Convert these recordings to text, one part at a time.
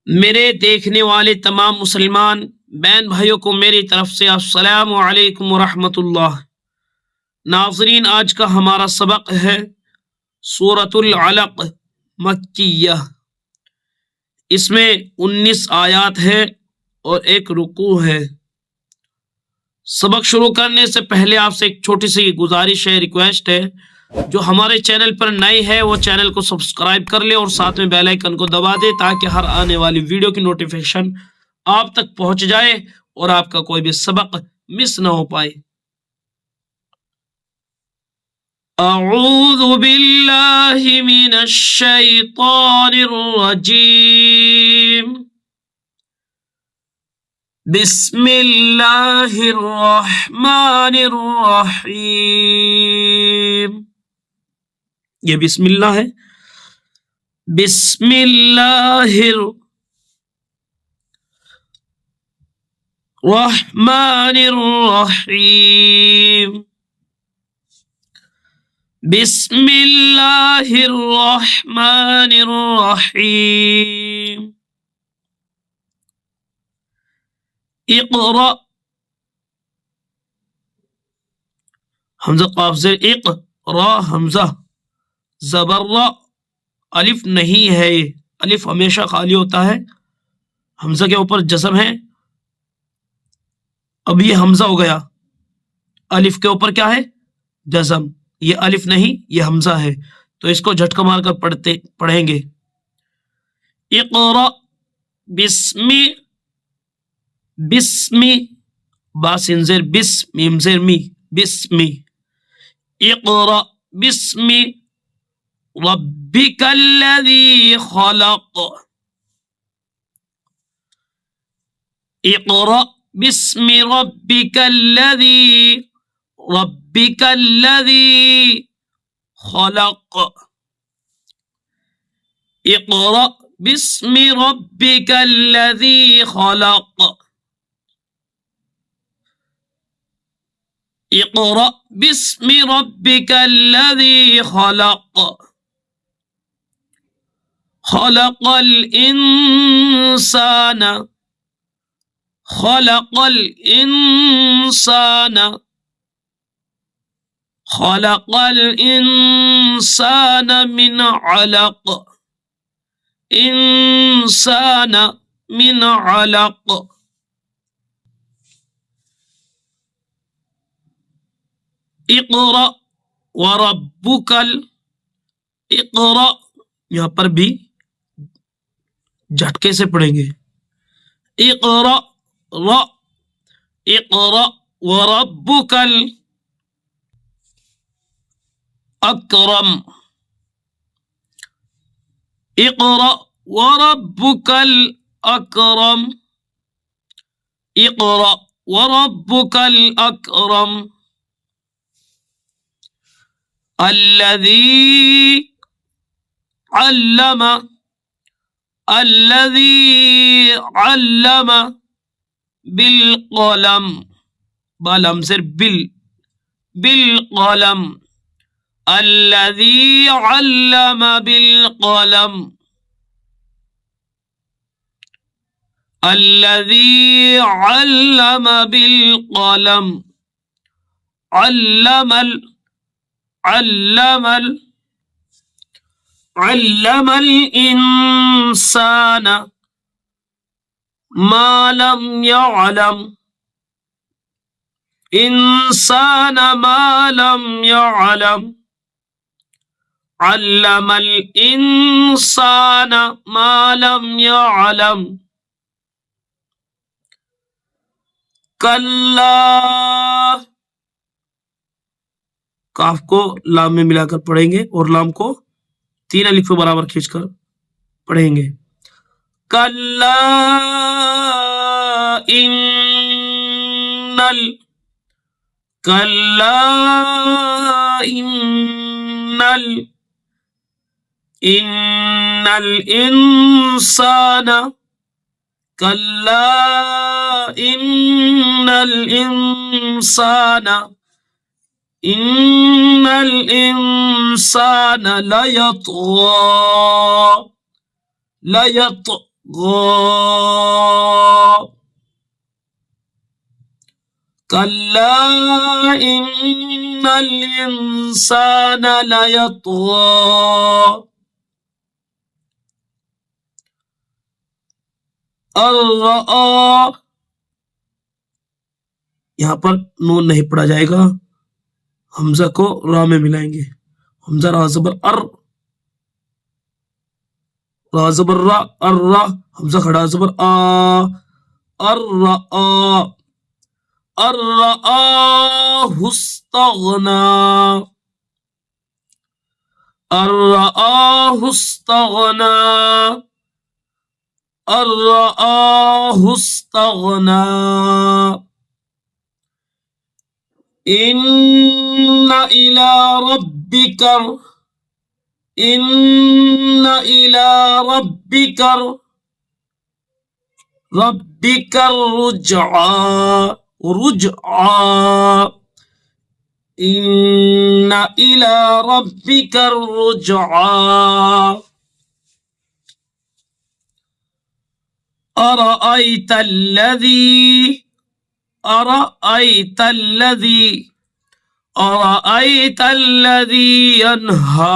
मेरे देखने वाले तमाम मुसलमान बहन भाइयों को मेरी तरफ से अस्सलामु अलैकुम वरहमतुल्लाह। नाज़रीन, आज का हमारा सबक है सूरतुल अलक़ मक्किय्या। इसमें 19 आयात है और एक रुकू है। सबक शुरू करने से पहले आपसे एक छोटी सी गुजारिश है, रिक्वेस्ट है। जो हमारे चैनल पर नए है वो चैनल को सब्सक्राइब कर ले और साथ में बेल आइकन को दबा दे ताकि हर आने वाली वीडियो की नोटिफिकेशन आप तक पहुंच जाए और आपका कोई भी सबक मिस ना हो पाए। अऊज़ु बिल्लाहि मिनश शैतानिर रजीम। बिस्मिल्लाहिर रहमानिर रहीम। ये बिस्मिल्लाह है। बिस्मिल्लाहिर रहमानिर रहीम। बिस्मिल्लाहिर रहमानिर रहीम। इक़रा, हमजा क़ाफ ज़ेर इक़, रा हमजा ज़बर रा, अलिफ नहीं है। ये अलिफ हमेशा खाली होता है, हमजा के ऊपर जज़म है। अब ये हमजा हो गया, अलिफ के ऊपर क्या है? जज़म। ये अलिफ नहीं, ये हमजा है, तो इसको झटका मारकर पढ़ेंगे। इक़रा बिस्मि, बिस्मि, बा सिन ज़ेर बिस, मीम ज़ेर मी, बिस्मि। इक़रा बिस्मि रब्बिकल्लज़ी खलक़। इक़रा बिस्मि रब्बिकल्लज़ी, रब्बिकल्लज़ी खलक़। इक़रा बिस्मि रब्बिकल्लज़ी खलक़। इक़रा बिस्मि रब्बिकल्लज़ी खलक़। खलक़ल इंसान, खलक़ल इंसान, खलक़ल इंसान मिन अलक़। इंसान मिन अलक़। इक़रा व रब्बुकल, इक़रा यहाँ पर भी झटके से पढ़ेंगे। इक़रा र, इक़रा व रब्बुकल अकरम। इक़रा व रब्बुकल अकरम। इक़रा व रब्बुकल अकरम। अल्लज़ी अल्लम, अल्लज़ी अल्लम बिल क़लम, बालम ज़ेर बिल, बिल क़लम। अल्लज़ी अल्लम बिल क़लम। अल्लज़ी अल्लम बिल क़लम। अल्लमल, अल्लमल, अल्लमल इंसान मा लम यअलम। इंसान मा लम यअलम। अल्लमल इंसान मा लम यअलम। कल्ला, काफ को लाम में मिलाकर पढ़ेंगे और लाम को 3 अलिफ के बराबर खींचकर पढ़ेंगे। कल्ला इन्नल, कल्ला इन्नल, इन्नल इंसान, कल्ला इन्नल इंसान, इन्नल इंसान लयत्ग़ा, लयत गौ। कल्ला इन्नल इंसान लयतगा। अर्रआ, यहां पर नून नहीं पढ़ा जाएगा, हमजा को रा में मिलाएंगे। हमजा रा ज़बर अर, रा ज़बर रा, अर्रा, हमजा खड़ा ज़बर आ, अर्रा, अर्राहु इस्तगना, अर्राहु इस्तगना, अर्राहु इस्तगना। इन्ना इला रब्बिका, इन्ना इला रब्बिका, रब्बिका रुजआ, रुजआ। इन्ना इला रब्बिका रुजआ। अरअयता अल्लज़ी, अरअयता अल्लज़ी, अरअयता अल्लज़ी यन्हा,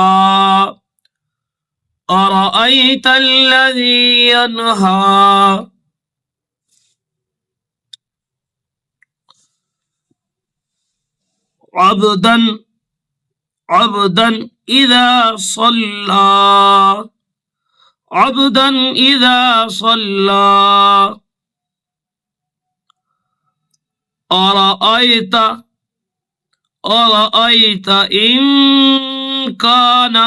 अरअयता अल्लज़ी यन्हा। अब्दन, अब्दन इज़ा सल्ला, अब्दन इज़ा सल्ला। अरअयता, अरअयता इन काना,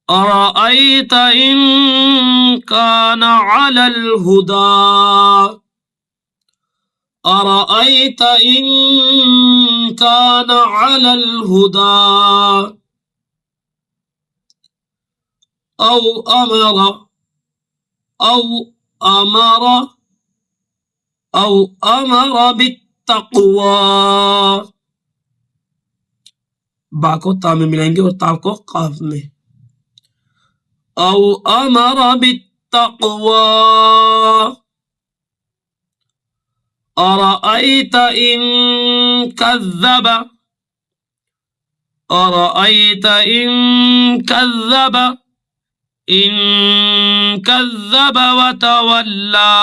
अरअयता इन काना अलल हुदा, अरअयता इन काना अलल हुदा। औ अमरा, औ अमरा, औ अमरा बित्तक़वा। बा को ता में मिलाएंगे और ता को काफ में। औ अमरा बित्तक़वा। अरअयता इन कज़्ज़ब, अरअयता इन कज़्ज़ब, इन कज़्ज़ब वतवल्ला।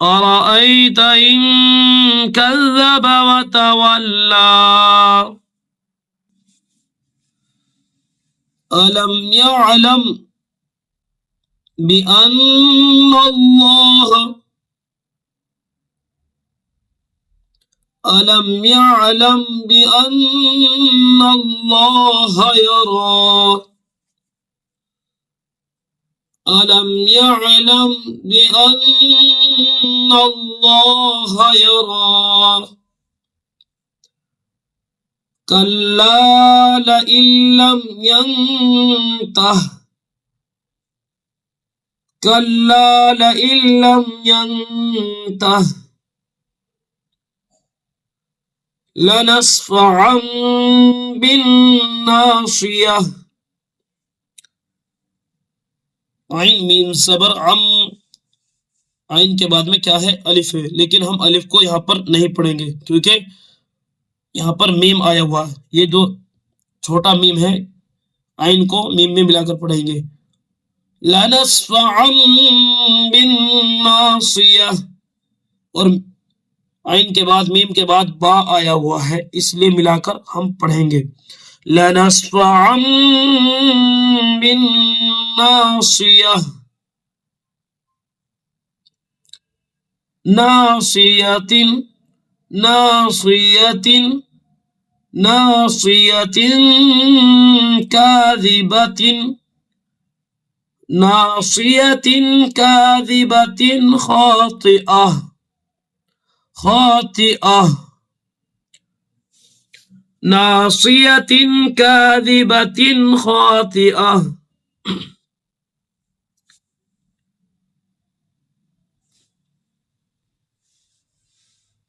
अरअयता इन कज़्ज़ब वतवल्ला। अलम यअलम बिअन्नल्लाह, अलम यअलम बिअन्नल्लाह यरा, अलम यअलम बिअन्नल्लाह यरा। कल्ला लइन लम यंतह, कल्ला लइन लम यंतह लनस्फ़अन बिन्नासियह। आइन मीम सबर अम, आइन के बाद में क्या है? अलिफ है, लेकिन हम अलिफ को यहाँ पर नहीं पढ़ेंगे क्योंकि यहाँ पर मीम आया हुआ है। ये जो छोटा मीम है, आइन को मीम में मिलाकर पढ़ेंगे। लनस्फ़अन बिन्नासियह, और आइन के बाद मीम के बाद बा आया हुआ है, इसलिए मिलाकर हम पढ़ेंगे। लनस्फ़अन बिन्नासियह, नासियतिन, नासियतिन, नासियतिन काज़िबतिन, नासियतिन काज़िबतिन खातिअह, खातिअह। नासियतिन काज़िबतिन खातिअह।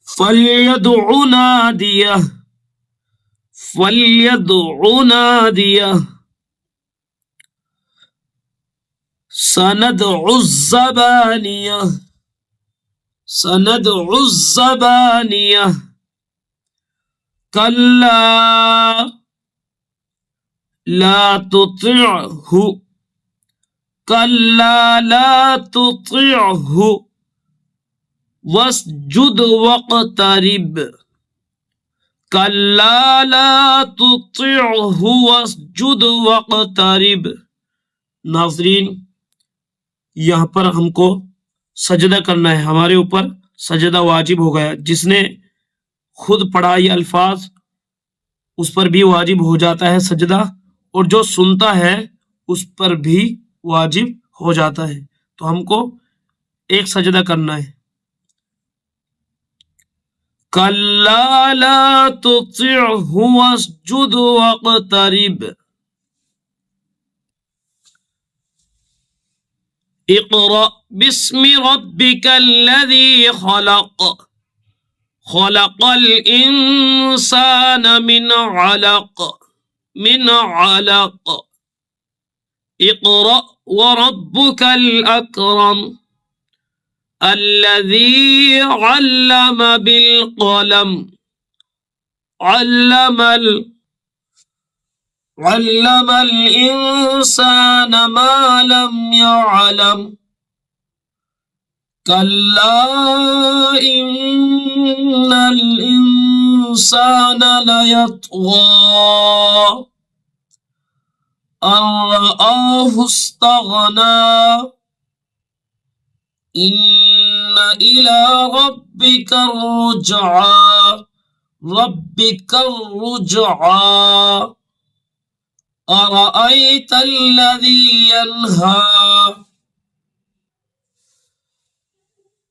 फल्यदउ नादियह, फल्यदउ नादियह, सनदउ ज़बानिया, सनदउ ज़बानिया, कल्ला ला तुतिअहु, कल्ला ला तुतिअहु, वस्जुद वक़्तरिब, कल्ला ला तुतिअहु वस्जुद वक़्तरिब। नाज़रीन, यहाँ पर हमको सजदा करना है, हमारे ऊपर सजदा वाजिब हो गया। जिसने खुद पढ़ा ये अल्फाज उस पर भी वाजिब हो जाता है सजदा, और जो सुनता है उस पर भी वाजिब हो जाता है। तो हमको एक सजदा करना है। कल्ला ला तुतिअहु वस्जुद वक़्तरिब। इक़रा बिस्मि रब्बिकल्लज़ी खलक़, खलक़ल इंसान मिन अलक़, मिन अलक़। इक़रा व रब्बुकल अकरम, अल्लज़ी अल्लम बिल क़लम, अल्लमल इंसान मा लम यअलम, कल्ला इन्नल इंसान लयत्ग़ा अन रआहु इस्तग़ना, इन्ना इला रब्बिका रुजआ, रब्बिका रुजआ। अरअयतल्लज़ी यन्हा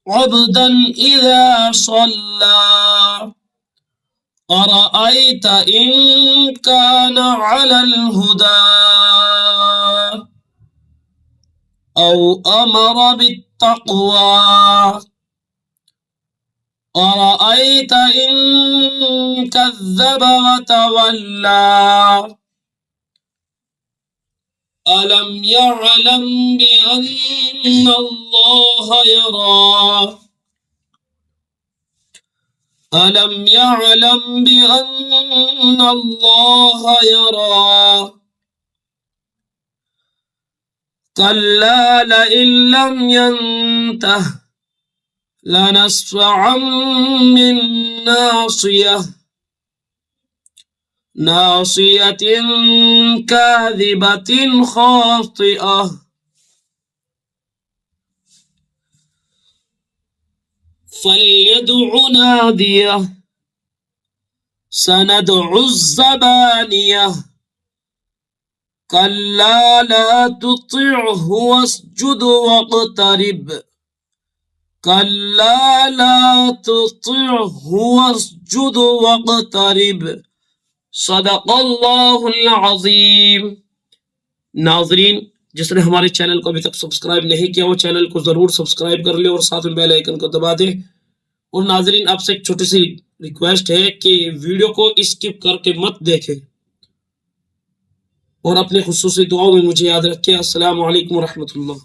अब्दन इज़ा सल्ला, अरअयत इन कान अलल हुदा औ अमर बित्तक़वा, अरअयत इन कज़्ज़ब व तवल्ला, अलम यअलम बिअन्नल्लाह यरा, अलम यअलम बिअन्नल्लाह यरा, कल्ला लइन लम यंतह लनस्फ़अन बिन्नासियह, नासियतिन काज़िबतिन खातिअह, फल्यदउ नादियह, सनदउ ज़बानियह, कल्ला ला तुतिअहु वस्जुद वक़्तरिब, कल्ला ला तुतिअहु वस्जुद वक़्तरिब। सदक़ल्लाहुल अज़ीम। नाज़रीन, जिसने हमारे चैनल को अभी तक सब्सक्राइब नहीं किया वो चैनल को ज़रूर सब्सक्राइब कर ले और साथ में बेल आइकन को दबा दे। और नाज़रीन, आपसे एक छोटी सी रिक्वेस्ट है कि वीडियो को स्किप करके मत देखें और अपने खुसूसी दुआओं में मुझे याद रखें। अस्सलामु अलैकुम व रहमतुल्लाह।